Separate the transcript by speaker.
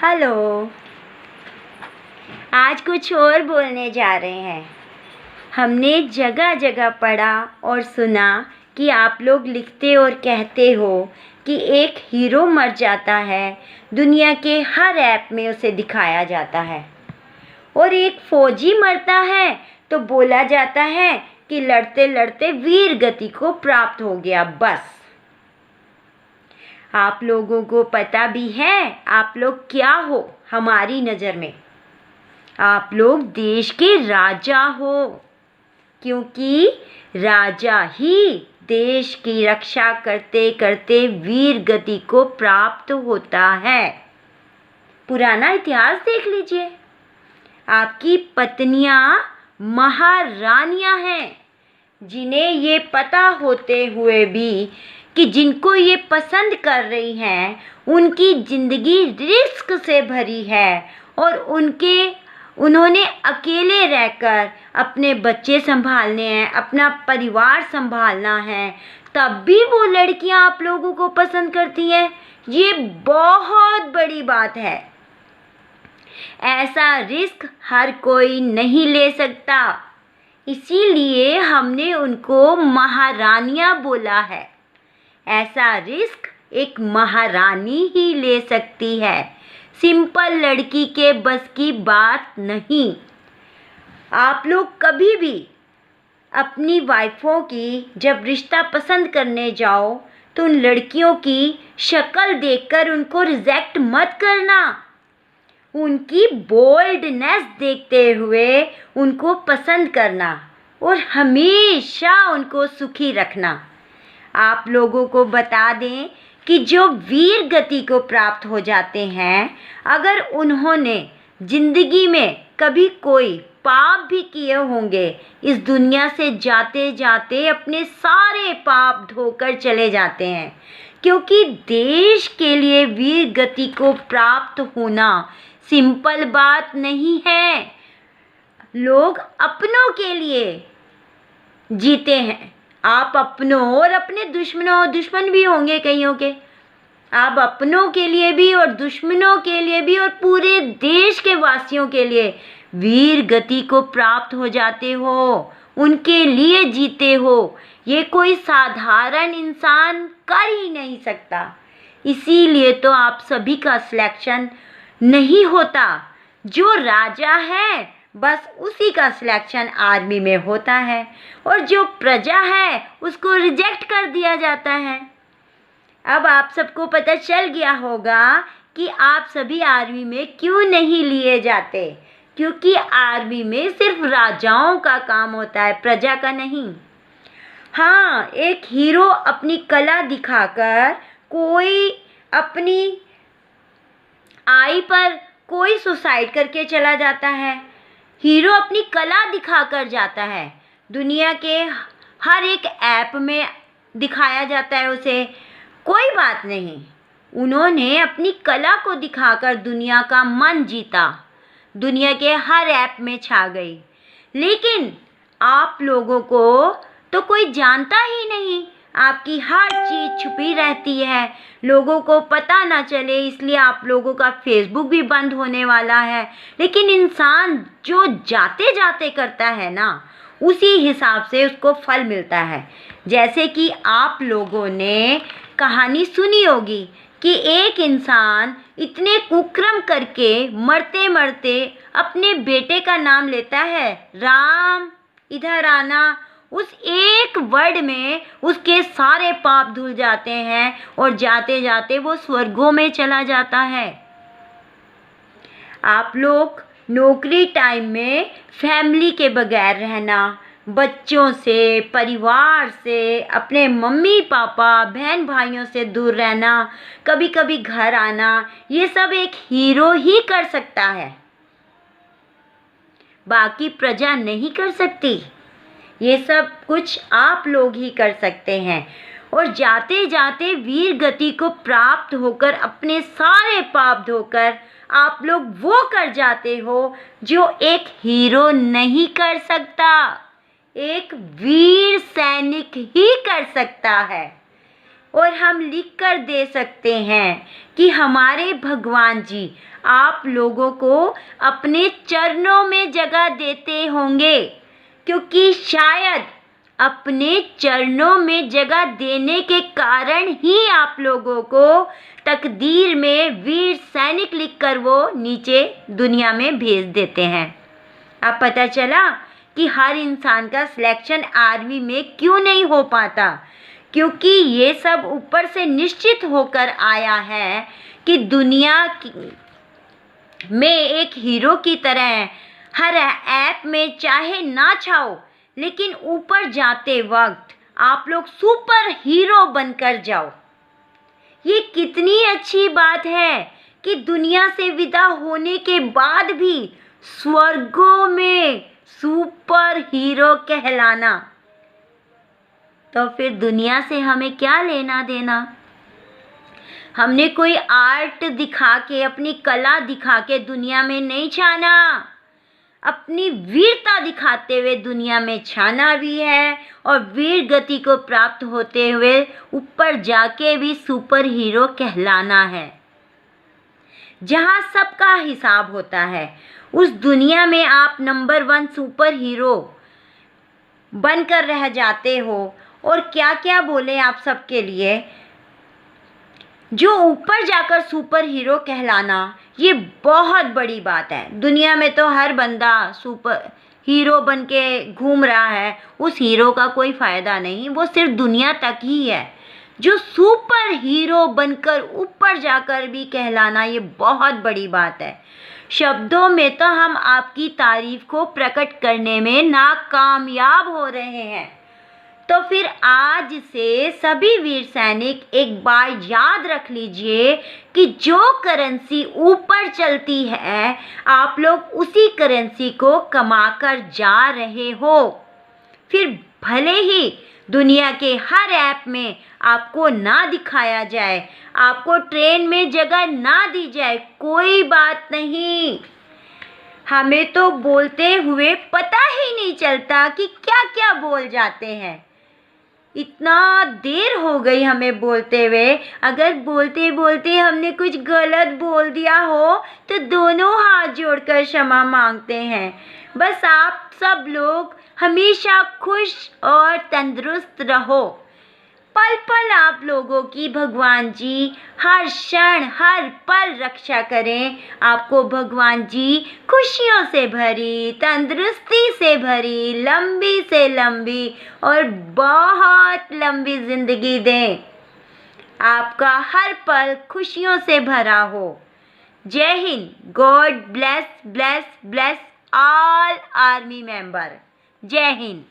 Speaker 1: Hello. आज कुछ और बोलने जा रहे हैं। हमने जगह जगह पढ़ा और सुना कि आप लोग लिखते और कहते हो कि एक हीरो मर जाता है, दुनिया के हर ऐप में उसे दिखाया जाता है, और एक फौजी मरता है तो बोला जाता है कि लड़ते लड़ते वीर गति को प्राप्त हो गया। बस आप लोगों को पता भी है आप लोग क्या हो हमारी नज़र में? आप लोग देश के राजा हो, क्योंकि राजा ही देश की रक्षा करते करते वीर गति को प्राप्त होता है। पुराना इतिहास देख लीजिए। आपकी पत्नियां महारानियां हैं, जिन्हें ये पता होते हुए भी कि जिनको ये पसंद कर रही हैं उनकी ज़िंदगी रिस्क से भरी है और उन्होंने अकेले रहकर अपने बच्चे संभालने हैं, अपना परिवार संभालना है, तब भी वो लड़कियां आप लोगों को पसंद करती हैं। ये बहुत बड़ी बात है। ऐसा रिस्क हर कोई नहीं ले सकता, इसीलिए हमने उनको महारानियां बोला है। ऐसा रिस्क एक महारानी ही ले सकती है, सिंपल लड़की के बस की बात नहीं। आप लोग कभी भी अपनी वाइफों की जब रिश्ता पसंद करने जाओ तो उन लड़कियों की शक्ल देखकर उनको रिजेक्ट मत करना। उनकी बोल्डनेस देखते हुए उनको पसंद करना और हमेशा उनको सुखी रखना। आप लोगों को बता दें कि जो वीर गति को प्राप्त हो जाते हैं, अगर उन्होंने ज़िंदगी में कभी कोई पाप भी किए होंगे, इस दुनिया से जाते जाते अपने सारे पाप धोकर चले जाते हैं, क्योंकि देश के लिए वीर गति को प्राप्त होना सिंपल बात नहीं है। लोग अपनों के लिए जीते हैं। आप अपनों और अपने दुश्मन भी होंगे कईयों के। आप अपनों के लिए भी और दुश्मनों के लिए भी और पूरे देश के वासियों के लिए वीर गति को प्राप्त हो जाते हो, उनके लिए जीते हो। ये कोई साधारण इंसान कर ही नहीं सकता। इसीलिए तो आप सभी का सिलेक्शन नहीं होता। जो राजा है बस उसी का सिलेक्शन आर्मी में होता है, और जो प्रजा है उसको रिजेक्ट कर दिया जाता है। अब आप सबको पता चल गया होगा कि आप सभी आर्मी में क्यों नहीं लिए जाते, क्योंकि आर्मी में सिर्फ राजाओं का काम होता है, प्रजा का नहीं। हाँ, एक हीरो अपनी कला दिखाकर कोई अपनी आई पर कोई सुसाइड करके चला जाता है। हीरो अपनी कला दिखाकर जाता है, दुनिया के हर एक ऐप में दिखाया जाता है उसे, कोई बात नहीं। उन्होंने अपनी कला को दिखाकर दुनिया का मन जीता, दुनिया के हर ऐप में छा गई। लेकिन आप लोगों को तो कोई जानता ही नहीं, आपकी हर चीज़ छुपी रहती है, लोगों को पता ना चले, इसलिए आप लोगों का फेसबुक भी बंद होने वाला है। लेकिन इंसान जो जाते जाते करता है ना, उसी हिसाब से उसको फल मिलता है। जैसे कि आप लोगों ने कहानी सुनी होगी कि एक इंसान इतने कुकर्म करके मरते मरते अपने बेटे का नाम लेता है, राम इधर आना। उस एक वर्ड में उसके सारे पाप धुल जाते हैं और जाते जाते वो स्वर्गों में चला जाता है। आप लोग नौकरी टाइम में फैमिली के बगैर रहना, बच्चों से, परिवार से, अपने मम्मी पापा बहन भाइयों से दूर रहना, कभी कभी घर आना, ये सब एक हीरो ही कर सकता है, बाकी प्रजा नहीं कर सकती। ये सब कुछ आप लोग ही कर सकते हैं। और जाते जाते वीर गति को प्राप्त होकर अपने सारे पाप धोकर आप लोग वो कर जाते हो जो एक हीरो नहीं कर सकता, एक वीर सैनिक ही कर सकता है। और हम लिख कर दे सकते हैं कि हमारे भगवान जी आप लोगों को अपने चरणों में जगह देते होंगे, क्योंकि शायद अपने चरणों में जगह देने के कारण ही आप लोगों को तकदीर में वीर सैनिक लिखकर वो नीचे दुनिया में भेज देते हैं। अब पता चला कि हर इंसान का सिलेक्शन आर्मी में क्यों नहीं हो पाता, क्योंकि ये सब ऊपर से निश्चित होकर आया है कि दुनिया में एक हीरो की तरह हर ऐप में चाहे ना चाहो, लेकिन ऊपर जाते वक्त आप लोग सुपर हीरो बनकर जाओ। ये कितनी अच्छी बात है कि दुनिया से विदा होने के बाद भी स्वर्गों में सुपर हीरो कहलाना। तो फिर दुनिया से हमें क्या लेना देना। हमने कोई आर्ट दिखा के, अपनी कला दिखा के दुनिया में नहीं छाना, अपनी वीरता दिखाते हुए दुनिया में छाना भी है और वीर गति को प्राप्त होते हुए ऊपर जाके भी सुपर हीरो कहलाना है। जहाँ सबका हिसाब होता है, उस दुनिया में आप नंबर 1 सुपर हीरो बनकर रह जाते हो। और क्या क्या बोले आप सबके लिए, जो ऊपर जाकर सुपर हीरो कहलाना ये बहुत बड़ी बात है। दुनिया में तो हर बंदा सुपर हीरो बन के घूम रहा है, उस हीरो का कोई फ़ायदा नहीं, वो सिर्फ दुनिया तक ही है। जो सुपर हीरो बनकर ऊपर जाकर भी कहलाना ये बहुत बड़ी बात है। शब्दों में तो हम आपकी तारीफ को प्रकट करने में नाकामयाब हो रहे हैं। तो फिर आज से सभी वीर सैनिक एक बार याद रख लीजिए कि जो करेंसी ऊपर चलती है, आप लोग उसी करेंसी को कमाकर जा रहे हो। फिर भले ही दुनिया के हर ऐप में आपको ना दिखाया जाए, आपको ट्रेन में जगह ना दी जाए, कोई बात नहीं। हमें तो बोलते हुए पता ही नहीं चलता कि क्या क्या बोल जाते हैं। इतना देर हो गई हमें बोलते हुए। अगर बोलते बोलते हमने कुछ गलत बोल दिया हो तो दोनों हाथ जोड़कर क्षमा मांगते हैं। बस आप सब लोग हमेशा खुश और तंदुरुस्त रहो। पल पल आप लोगों की भगवान जी हर क्षण हर पल रक्षा करें। आपको भगवान जी खुशियों से भरी, तंदुरुस्ती से भरी, लंबी से लंबी और बहुत लंबी ज़िंदगी दें। आपका हर पल खुशियों से भरा हो। जय Hind. God bless bless bless all army member. जय हिंद।